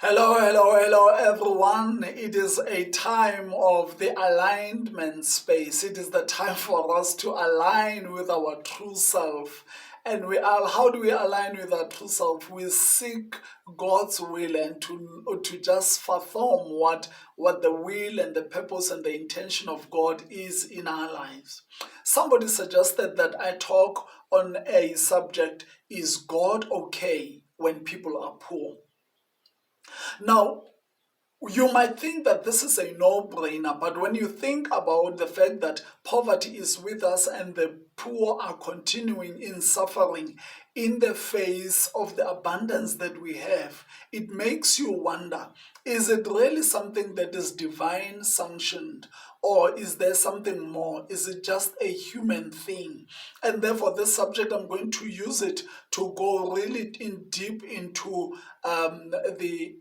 Hello, hello, hello, everyone. It is a time of the alignment space. It is the time for us to align with our true self. And how do we align with our true self? We seek God's will and to just perform what the will and the purpose and the intention of God is in our lives. Somebody suggested that I talk on a subject, is God okay when people are poor? Now, you might think that this is a no-brainer, but when you think about the fact that poverty is with us and the poor are continuing in suffering in the face of the abundance that we have, it makes you wonder, is it really something that is divine sanctioned? Or is there something more? Is it just a human thing? And therefore, this subject, I'm going to use it to go really deep into the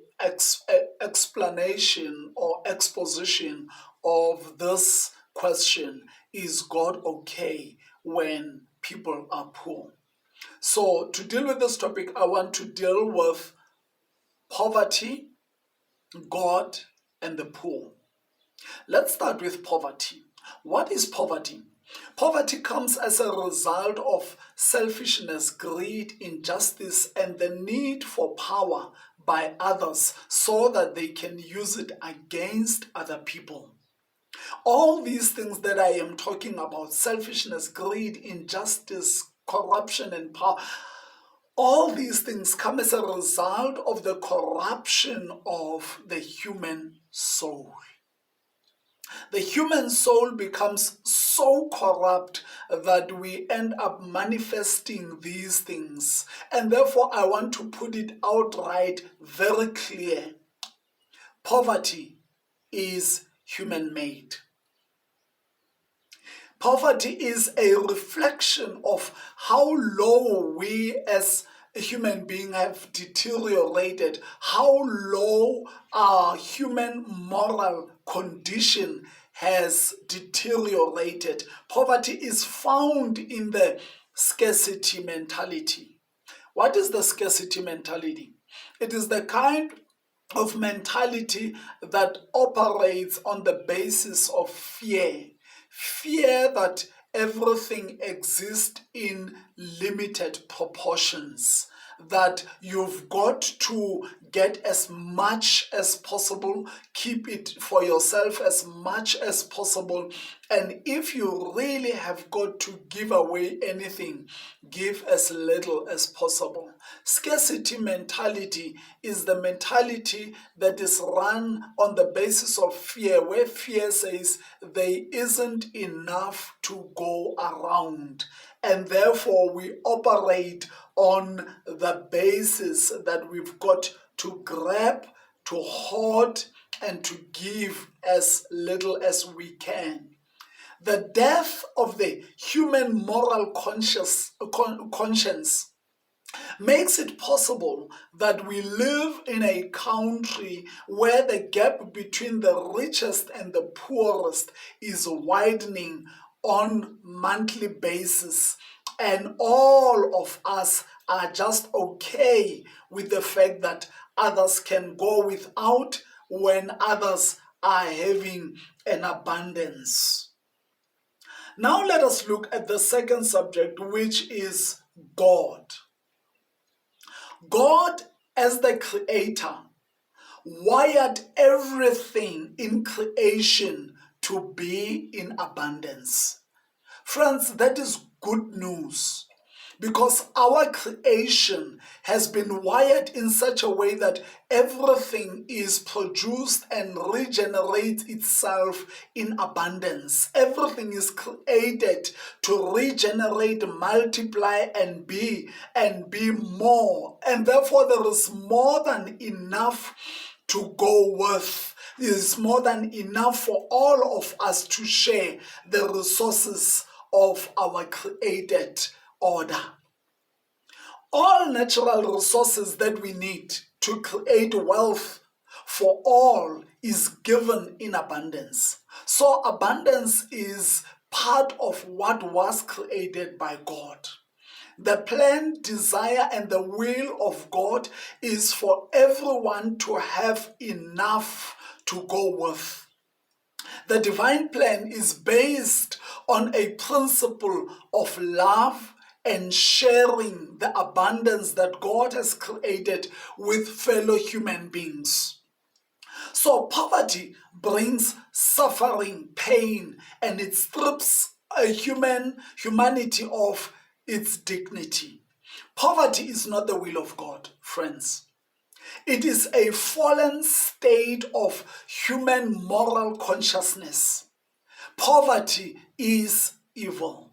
explanation or exposition of this question: is God okay when people are poor? So to deal with this topic, I want to deal with poverty, God, and the poor. Let's start with poverty. What is poverty? Poverty comes as a result of selfishness, greed, injustice, and the need for power by others so that they can use it against other people. All these things that I am talking about, selfishness, greed, injustice, corruption, and power, all these things come as a result of the corruption of the human soul. The human soul becomes so corrupt that we end up manifesting these things. And therefore, I want to put it outright very clear. Poverty is human-made. Poverty is a reflection of how low we as a human being have deteriorated, how low our human moral condition has deteriorated. Poverty is found in the scarcity mentality. What is the scarcity mentality? It is the kind of mentality that operates on the basis of fear. Fear that everything exists in limited proportions, that you've got to get as much as possible, keep it for yourself as much as possible, and if you really have got to give away anything, give as little as possible. Scarcity mentality is the mentality that is run on the basis of fear, where fear says there isn't enough to go around, and therefore we operate on the basis that we've got to grab, to hoard, and to give as little as we can. The death of the human moral conscience makes it possible that we live in a country where the gap between the richest and the poorest is widening on monthly basis, and all of us are just okay with the fact that others can go without when others are having an abundance. Now let us look at the second subject, which is God. God, as the creator, wired everything in creation to be in abundance. Friends, that is good news, because our creation has been wired in such a way that everything is produced and regenerates itself in abundance. Everything is created to regenerate, multiply, and be more. And therefore, there is more than enough to go with. There is more than enough for all of us to share the resources of our created order. All natural resources that we need to create wealth for all is given in abundance. So abundance is part of what was created by God. The plan, desire, and the will of God is for everyone to have enough to go with. The divine plan is based on a principle of love and sharing the abundance that God has created with fellow human beings. So poverty brings suffering, pain, and it strips humanity of its dignity. Poverty is not the will of God, friends. It is a fallen state of human moral consciousness. Poverty is evil.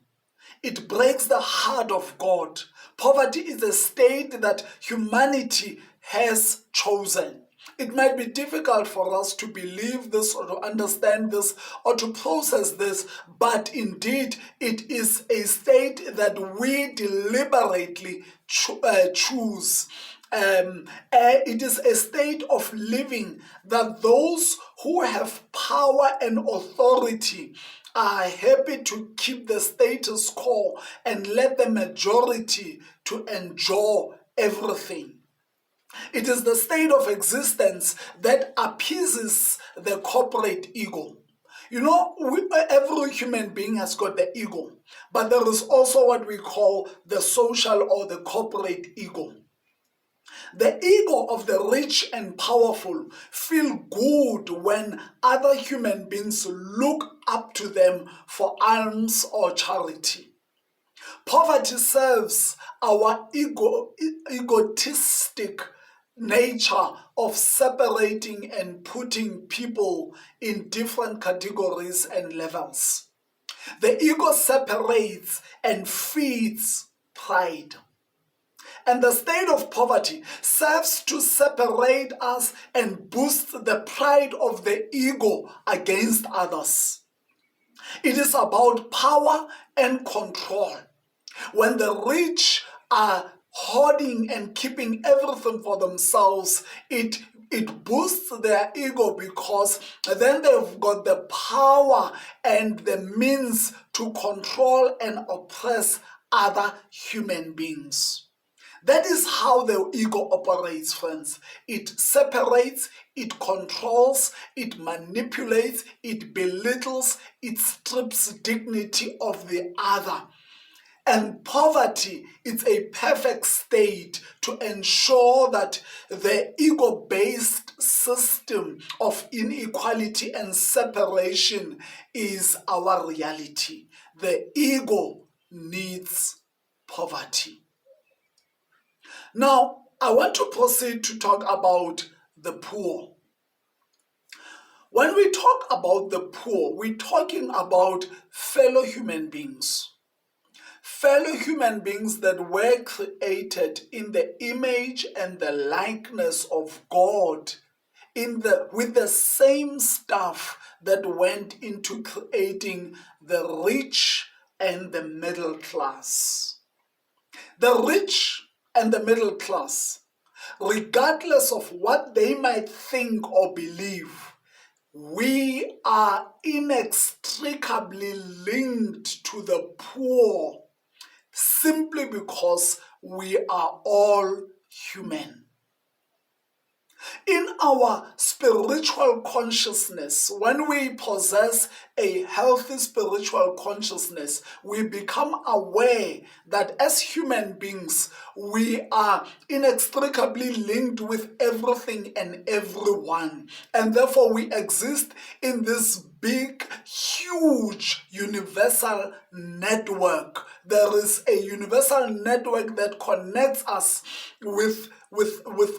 It breaks the heart of God. Poverty is a state that humanity has chosen. It might be difficult for us to believe this or to understand this or to process this, but indeed it is a state that we deliberately choose. It is a state of living that those who have power and authority are happy to keep the status quo and let the majority to enjoy everything. It is the state of existence that appeases the corporate ego. You know, every human being has got the ego, but there is also what we call the social or the corporate ego. The ego of the rich and powerful feel good when other human beings look up to them for alms or charity. Poverty serves our egotistic nature of separating and putting people in different categories and levels. The ego separates and feeds pride. And the state of poverty serves to separate us and boost the pride of the ego against others. It is about power and control. When the rich are hoarding and keeping everything for themselves, it boosts their ego because then they've got the power and the means to control and oppress other human beings. That is how the ego operates, friends. It separates, it controls, it manipulates, it belittles, it strips dignity of the other. And poverty is a perfect state to ensure that the ego-based system of inequality and separation is our reality. The ego needs poverty. Now, I want to proceed to talk about the poor. When we talk about the poor, we're talking about fellow human beings. Fellow human beings that were created in the image and the likeness of God, with the same stuff that went into creating the rich and the middle class. The rich and the middle class, regardless of what they might think or believe, we are inextricably linked to the poor simply because we are all human. In our spiritual consciousness, when we possess a healthy spiritual consciousness, we become aware that as human beings, we are inextricably linked with everything and everyone. And therefore, we exist in this big, huge, universal network. There is a universal network that connects us with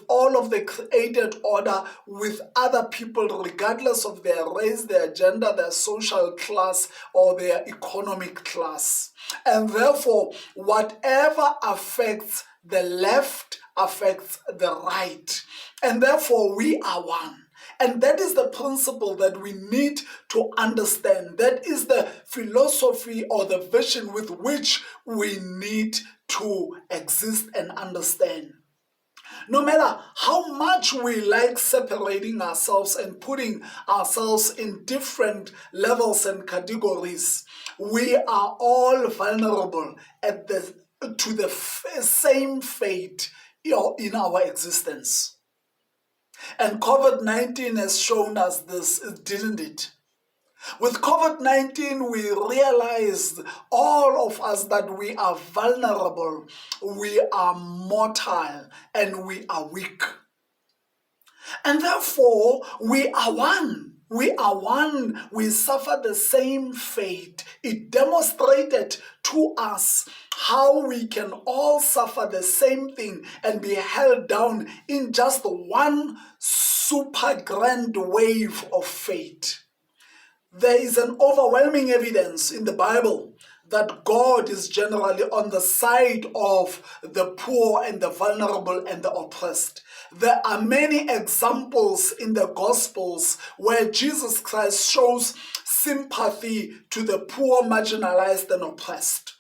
all of the created order, with other people, regardless of their race, their gender, their social class, or their economic class. And therefore, whatever affects the left affects the right. And therefore, we are one. And that is the principle that we need to understand. That is the philosophy or the vision with which we need to exist and understand. No matter how much we like separating ourselves and putting ourselves in different levels and categories, we are all vulnerable to the same fate in our existence. And COVID-19 has shown us this, didn't it? With COVID-19, we realized, all of us, that we are vulnerable, we are mortal, and we are weak. And therefore, we are one. We are one. We suffer the same fate. It demonstrated to us how we can all suffer the same thing and be held down in just one super grand wave of fate. There is an overwhelming evidence in the Bible that God is generally on the side of the poor and the vulnerable and the oppressed. There are many examples in the Gospels where Jesus Christ shows sympathy to the poor, marginalized, and oppressed.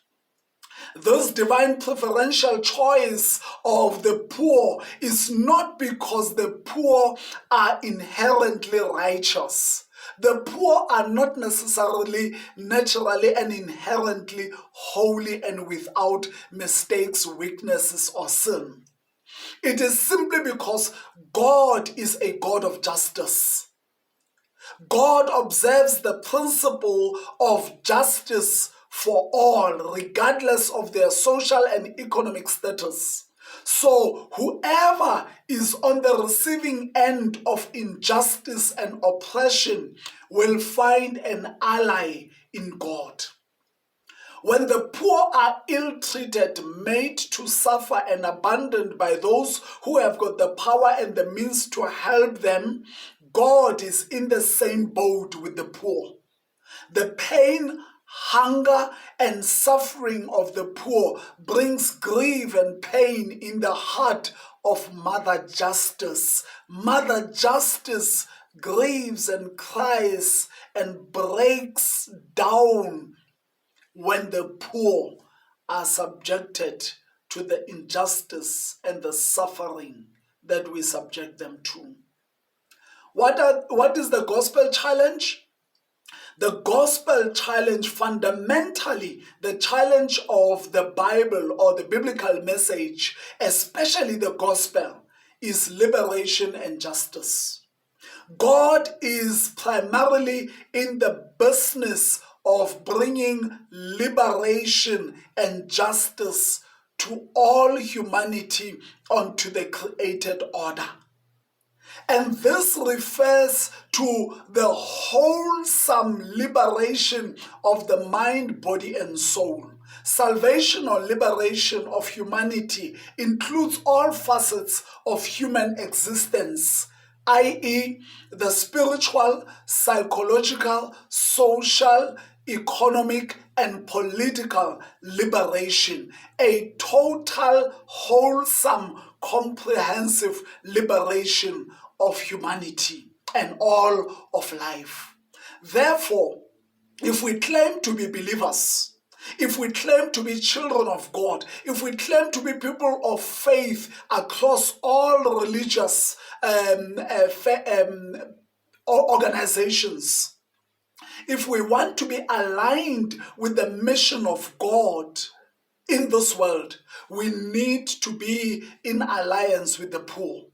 This divine preferential choice of the poor is not because the poor are inherently righteous. The poor are not necessarily, naturally, and inherently holy and without mistakes, weaknesses, or sin. It is simply because God is a God of justice. God observes the principle of justice for all, regardless of their social and economic status. So whoever is on the receiving end of injustice and oppression will find an ally in God. When the poor are ill-treated, made to suffer, and abandoned by those who have got the power and the means to help them, God is in the same boat with the poor. The pain, hunger, and suffering of the poor brings grief and pain in the heart of Mother Justice. Mother Justice grieves and cries and breaks down when the poor are subjected to the injustice and the suffering that we subject them to. What is the gospel challenge? The gospel challenge, fundamentally, the challenge of the Bible or the biblical message, especially the gospel, is liberation and justice. God is primarily in the business of bringing liberation and justice to all humanity onto the created order. And this refers to the wholesome liberation of the mind, body, and soul. Salvation or liberation of humanity includes all facets of human existence, i.e., the spiritual, psychological, social, economic, and political liberation, a total, wholesome, comprehensive liberation of humanity and all of life. Therefore, if we claim to be believers, if we claim to be children of God, if we claim to be people of faith across all religious organizations, if we want to be aligned with the mission of God in this world, we need to be in alliance with the poor.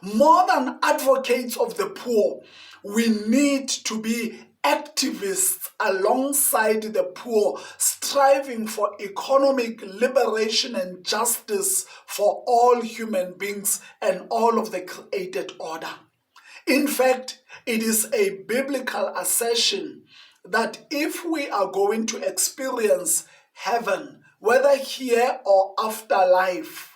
More than advocates of the poor, we need to be activists alongside the poor, striving for economic liberation and justice for all human beings and all of the created order. In fact, it is a biblical assertion that if we are going to experience heaven, whether here or after life,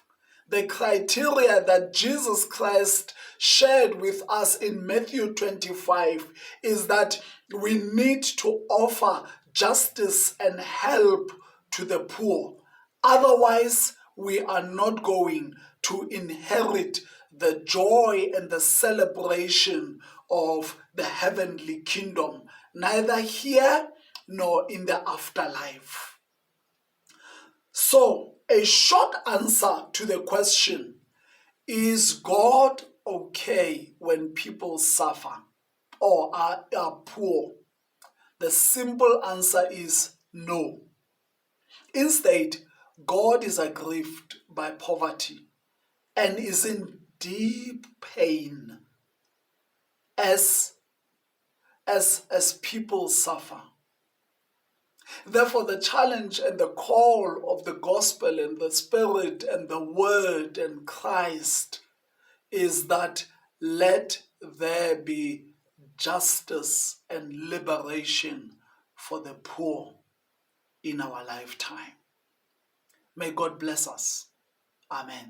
the criteria that Jesus Christ shared with us in Matthew 25 is that we need to offer justice and help to the poor. Otherwise, we are not going to inherit the joy and the celebration of the heavenly kingdom, neither here nor in the afterlife. So, a short answer to the question, is God okay when people suffer or are poor? The simple answer is no. Instead, God is aggrieved by poverty and is in deep pain as people suffer. Therefore, the challenge and the call of the gospel and the Spirit and the Word and Christ is that let there be justice and liberation for the poor in our lifetime. May God bless us. Amen.